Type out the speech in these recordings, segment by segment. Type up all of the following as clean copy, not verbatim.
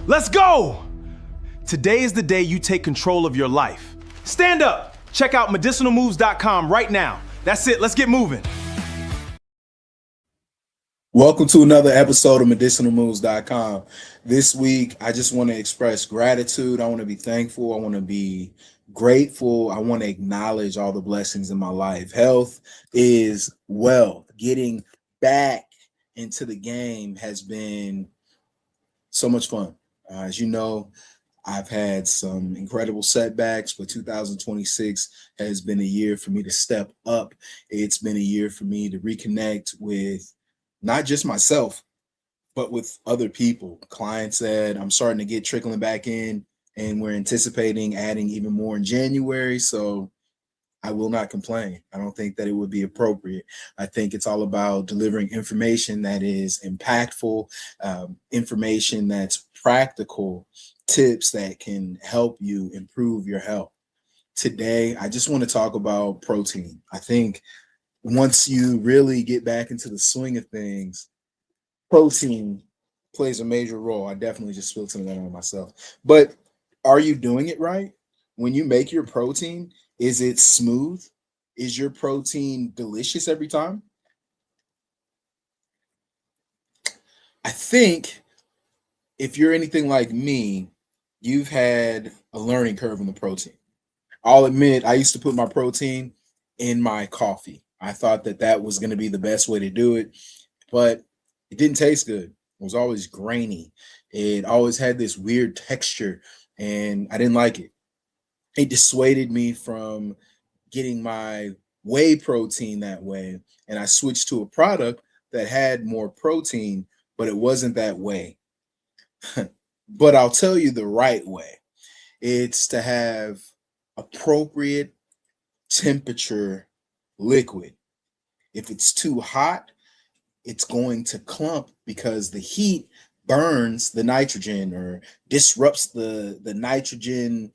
Let's go! Today is the day you take control of your life. Stand up. Check out medicinalmoves.com right now. That's it. Let's get moving. Welcome to another episode of medicinalmoves.com. This week, I just want to express gratitude. I want to be thankful. I want to be grateful. I want to acknowledge all the blessings in my life. Health is wealth. Getting back into the game has been so much fun. As you know, I've had some incredible setbacks, but 2026 has been a year for me to step up. It's been a year for me to reconnect with not just myself, but with other people. Clients that I'm starting to get trickling back in, and we're anticipating adding even more in January. So I will not complain. I don't think that it would be appropriate. I think it's all about delivering information that is impactful, information that's practical, tips that can help you improve your health. Today, I just want to talk about protein. I think once you really get back into the swing of things, protein plays a major role. I definitely just spilled some of that on myself. But are you doing it right? When you make your protein, is it smooth? Is your protein delicious every time? I think if you're anything like me, you've had a learning curve on the protein. I'll admit, I used to put my protein in my coffee. I thought that that was going to be the best way to do it, but it didn't taste good. It was always grainy. It always had this weird texture, and I didn't like it. It dissuaded me from getting my whey protein that way, and I switched to a product that had more protein, but it wasn't that way. But I'll tell you the right way. It's to have appropriate temperature liquid. If it's too hot, it's going to clump because the heat burns the nitrogen or disrupts the nitrogen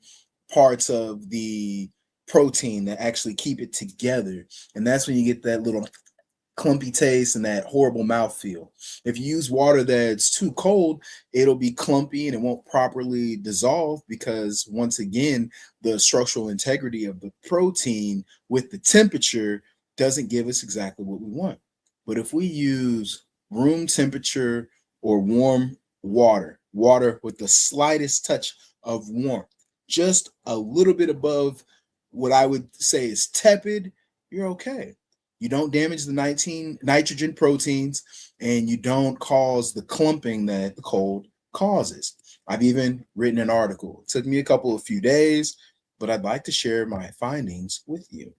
parts of the protein that actually keep it together. And that's when you get that little clumpy taste and that horrible mouthfeel. If you use water that's too cold, it'll be clumpy and it won't properly dissolve because, once again, the structural integrity of the protein with the temperature doesn't give us exactly what we want. But if we use room temperature or warm water with the slightest touch of warmth, just a little bit above what I would say is tepid, you're okay. You don't damage the nitrogen proteins, and you don't cause the clumping that the cold causes. I've even written an article. It took me a few days, but I'd like to share my findings with you.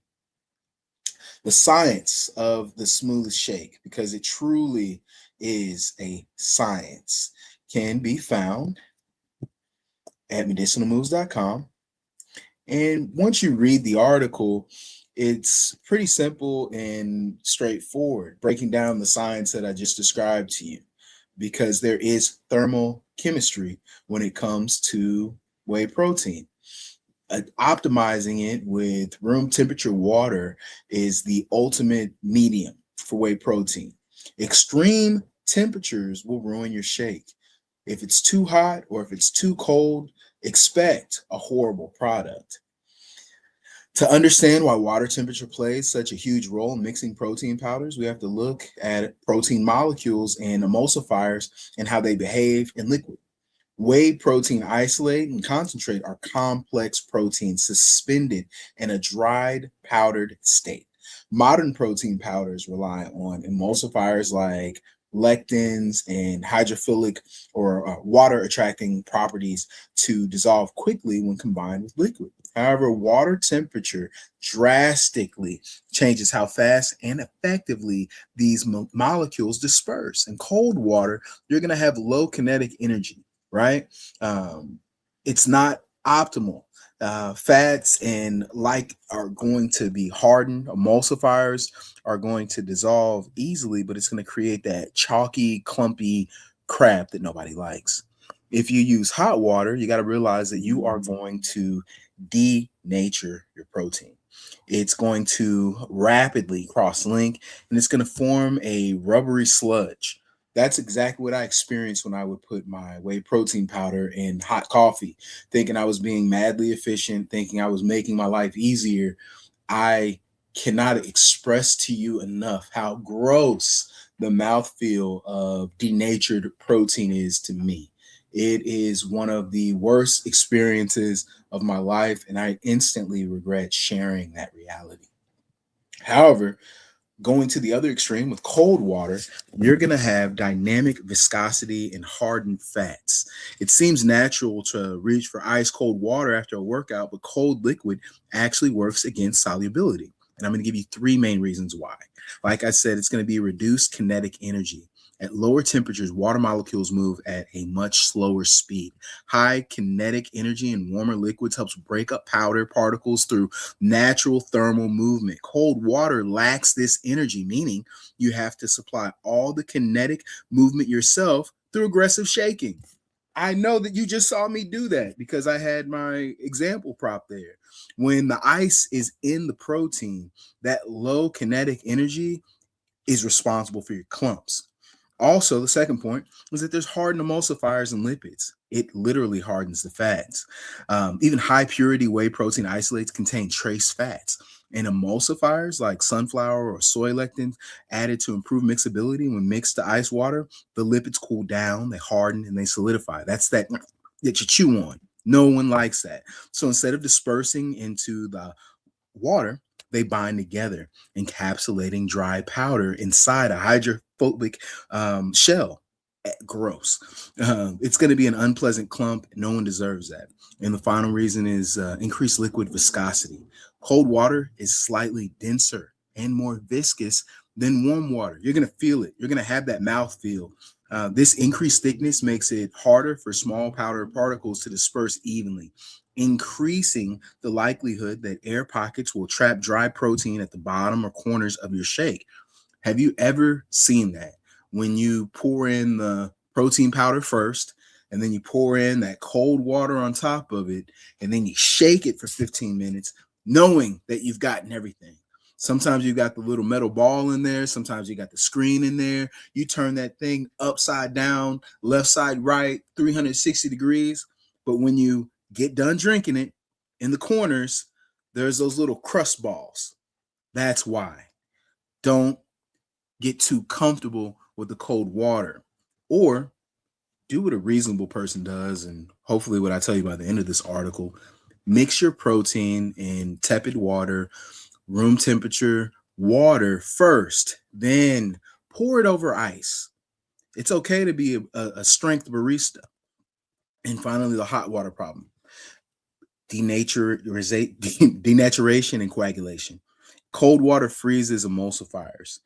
The science of the smooth shake, because it truly is a science, can be found at medicinalmoves.com. And once you read the article, it's pretty simple and straightforward, breaking down the science that I just described to you, because there is thermal chemistry when it comes to whey protein. Optimizing it with room temperature water is the ultimate medium for whey protein. Extreme temperatures will ruin your shake. If it's too hot or if it's too cold, expect a horrible product. To understand why water temperature plays such a huge role in mixing protein powders, we have to look at protein molecules and emulsifiers and how they behave in liquid. Whey protein isolate and concentrate are complex proteins suspended in a dried, powdered state. Modern protein powders rely on emulsifiers like lectins and hydrophilic or water attracting properties to dissolve quickly when combined with liquid. However, water temperature drastically changes how fast and effectively these molecules disperse. In cold water, you're going to have low kinetic energy, right? It's not optimal. Fats and are going to be hardened. Emulsifiers are going to dissolve easily, but it's going to create that chalky, clumpy crap that nobody likes. If you use hot water, you got to realize that you are going to denature your protein. It's going to rapidly cross-link, and it's going to form a rubbery sludge. That's exactly what I experienced when I would put my whey protein powder in hot coffee, thinking I was being madly efficient, thinking I was making my life easier. I cannot express to you enough how gross the mouthfeel of denatured protein is to me. It is one of the worst experiences of my life, and I instantly regret sharing that reality. However, going to the other extreme with cold water, you're going to have dynamic viscosity and hardened fats. It seems natural to reach for ice cold water after a workout, but cold liquid actually works against solubility. And I'm going to give you three main reasons why. Like I said, it's going to be reduced kinetic energy. At lower temperatures, water molecules move at a much slower speed. High kinetic energy in warmer liquids helps break up powder particles through natural thermal movement. Cold water lacks this energy, meaning you have to supply all the kinetic movement yourself through aggressive shaking. I know that you just saw me do that because I had my example prop there. When the ice is in the protein, that low kinetic energy is responsible for your clumps. Also, the second point is that there's hardened emulsifiers in lipids. It literally hardens the fats. Even high purity whey protein isolates contain trace fats. And emulsifiers like sunflower or soy lectins added to improve mixability when mixed to ice water, the lipids cool down, they harden, and they solidify. That's that you chew on. No one likes that. So instead of dispersing into the water, they bind together, encapsulating dry powder inside a hydrophobic shell. Gross. It's going to be an unpleasant clump. No one deserves that. And the final reason is increased liquid viscosity. Cold water is slightly denser and more viscous than warm water. You're going to feel it. You're going to have that mouth feel. This increased thickness makes it harder for small powder particles to disperse evenly, increasing the likelihood that air pockets will trap dry protein at the bottom or corners of your shake. Have you ever seen that? When you pour in the protein powder first, and then you pour in that cold water on top of it, and then you shake it for 15 minutes, knowing that you've gotten everything. Sometimes you got the little metal ball in there. Sometimes you got the screen in there. You turn that thing upside down, left side right, 360 degrees. But when you get done drinking it, in the corners, there's those little crust balls. That's why. Don't get too comfortable with the cold water, or do what a reasonable person does. And hopefully what I tell you by the end of this article, mix your protein in tepid water, room temperature water first, then pour it over ice. It's okay to be a strength barista. And finally, the hot water problem: denaturation and coagulation. Cold water freezes emulsifiers.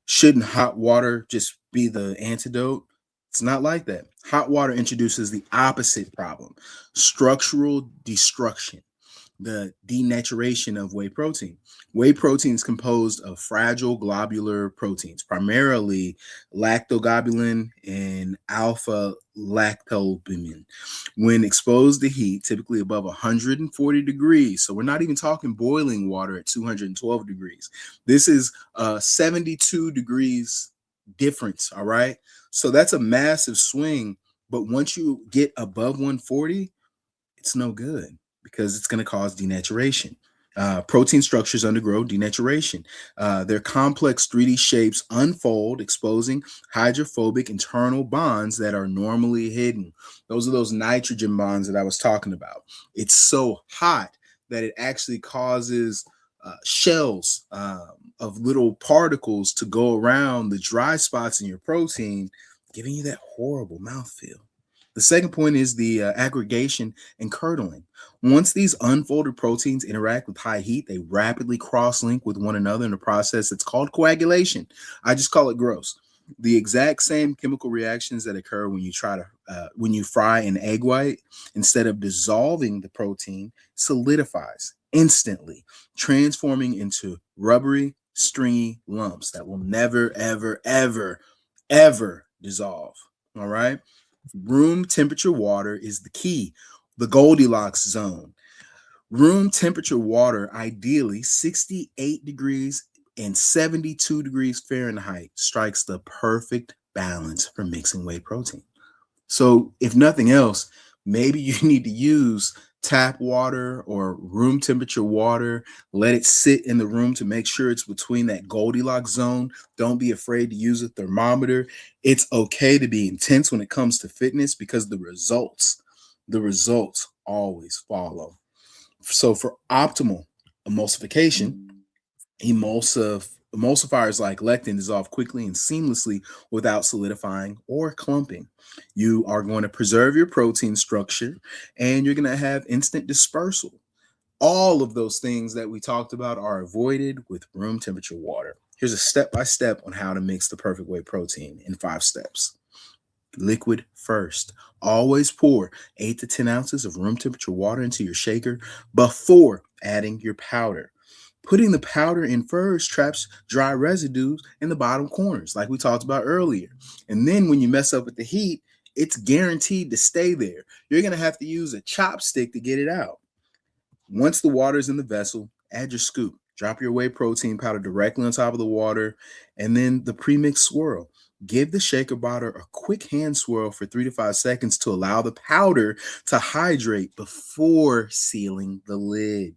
Shouldn't hot water just be the antidote? It's not like that. Hot water introduces the opposite problem: structural destruction, the denaturation of whey protein. Whey protein is composed of fragile globular proteins, primarily lactoglobulin and alpha lactalbumin. When exposed to heat, typically above 140 degrees, so we're not even talking boiling water at 212 degrees. This is 72 degrees difference, all right? So that's a massive swing, but once you get above 140, it's no good because it's going to cause denaturation. Protein structures undergo denaturation. Their complex 3D shapes unfold, exposing hydrophobic internal bonds that are normally hidden. Those are those nitrogen bonds that I was talking about. It's so hot that it actually causes shells of little particles to go around the dry spots in your protein, giving you that horrible mouthfeel. The second point is the aggregation and curdling. Once these unfolded proteins interact with high heat, they rapidly cross-link with one another in a process that's called coagulation. I just call it gross. The exact same chemical reactions that occur when you fry an egg white, instead of dissolving the protein, solidifies instantly, transforming into rubbery, stringy lumps that will never, ever, ever, ever dissolve. All right. Room temperature water is the key, the Goldilocks zone. Room temperature water, ideally 68 degrees and 72 degrees Fahrenheit, strikes the perfect balance for mixing whey protein. So, if nothing else, maybe you need to use tap water or room temperature water. Let it sit in the room to make sure it's between that Goldilocks zone. Don't be afraid to use a thermometer. It's okay to be intense when it comes to fitness because the results always follow. So, for optimal emulsification, emulsifiers like lectin dissolve quickly and seamlessly without solidifying or clumping. You are going to preserve your protein structure and you're going to have instant dispersal. All of those things that we talked about are avoided with room temperature water. Here's a step by step on how to mix the perfect whey protein in 5 steps. Liquid first. Always pour 8 to 10 ounces of room temperature water into your shaker before adding your powder. Putting the powder in first traps dry residues in the bottom corners, like we talked about earlier. And then when you mess up with the heat, it's guaranteed to stay there. You're going to have to use a chopstick to get it out. Once the water is in the vessel, add your scoop. Drop your whey protein powder directly on top of the water and then the premix swirl. Give the shaker bottle a quick hand swirl for 3 to 5 seconds to allow the powder to hydrate before sealing the lid.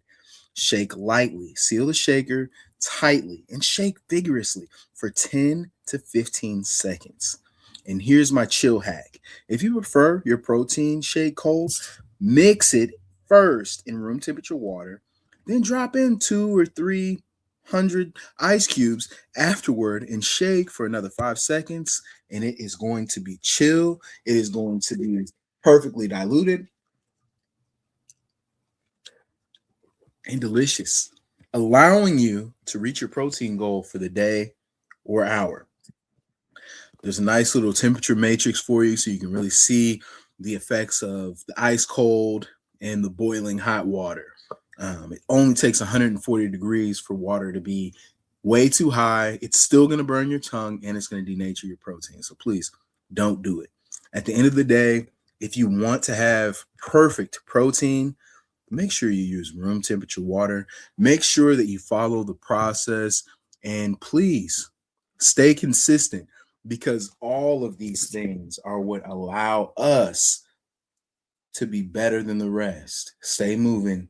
Shake lightly, seal the shaker tightly, and shake vigorously for 10 to 15 seconds. And here's my chill hack. If you prefer your protein shake cold, mix it first in room temperature water, then drop in 2 or 300 ice cubes afterward and shake for another 5 seconds. And it is going to be chill. It is going to be perfectly diluted and delicious, allowing you to reach your protein goal for the day or hour. There's a nice little temperature matrix for you so you can really see the effects of the ice cold and the boiling hot water. It only takes 140 degrees for water to be way too high. It's still going to burn your tongue and it's going to denature your protein. So please don't do it. At the end of the day, if you want to have perfect protein, make sure you use room temperature water. Make sure that you follow the process and please stay consistent because all of these things are what allow us to be better than the rest. Stay moving